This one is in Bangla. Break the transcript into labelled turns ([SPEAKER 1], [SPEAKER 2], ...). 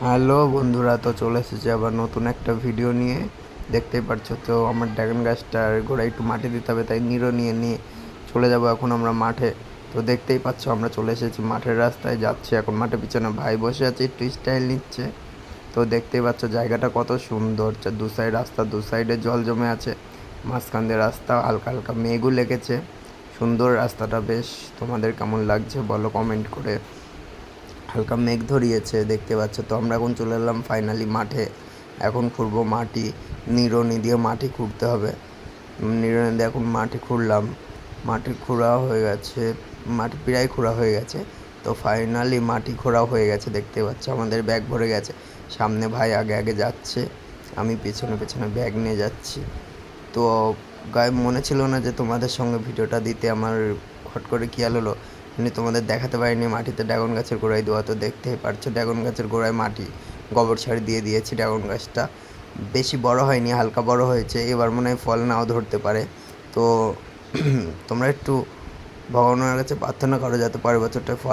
[SPEAKER 1] হ্যালো বন্ধুরা, তো চলে এসেছি আবার নতুন একটা ভিডিও নিয়ে। দেখতেই পাচ্ছ তো আমার ড্রাগন গাছটার গোড়ায় একটু মাটি দিতে হবে, তাই নিয়ে চলে যাব এখন আমরা মাঠে। তো দেখতেই পাচ্ছ আমরা চলে এসেছি মাঠের রাস্তায়, যাচ্ছি এখন মাঠে। পিছনে ভাই বসে আছে, একটু স্টাইল নিচ্ছে। তো দেখতেই পাচ্ছ জায়গাটা কত সুন্দর, দু সাইড রাস্তা, দু সাইডে জল জমে আছে, মাঝখান দিয়ে রাস্তা, হালকা হালকা মেঘও লেগেছে। সুন্দর রাস্তাটা, বেশ। তোমাদের কেমন লাগছে বলো কমেন্ট করে। হালকা মেঘ ধরিয়েছে দেখতে পাচ্ছ। তো আমরা এখন চলে এলাম ফাইনালি মাঠে। এখন খুঁড়বো মাটি, নিড়ানি দিয়ে মাটি খুঁড়তে হবে। নিড়ানি দিয়ে এখন মাটি খুঁড়লাম, মাটি খোঁড়া হয়ে গেছে, মাটি প্রায় খোঁড়া হয়ে গেছে। তো ফাইনালি মাটি খোঁড়া হয়ে গেছে, দেখতে পাচ্ছ আমাদের ব্যাগ ভরে গেছে। সামনে ভাই আগে আগে যাচ্ছে, আমি পেছনে পেছনে ব্যাগ নিয়ে যাচ্ছি। তো গায়ে মনে ছিল না যে তোমাদের সঙ্গে ভিডিওটা দিতে, আমার হট করে খেয়াল হলো, আমি তোমাদের দেখাতে পারিনি মাটিতে ড্রাগন গাছের গোড়ায় দেওয়া। তো দেখতেই পারছো ড্রাগন গাছের গোড়ায় মাটি, গোবর সার দিয়ে দিয়েছি। ড্রাগন গাছটা বেশি বড় হয়নি, হালকা বড় হয়েছে, এবার মনে হয় ফল নাও ধরতে পারে। তো তোমরা একটু ভগবানের কাছে প্রার্থনা করো যাতে পরের বছরটা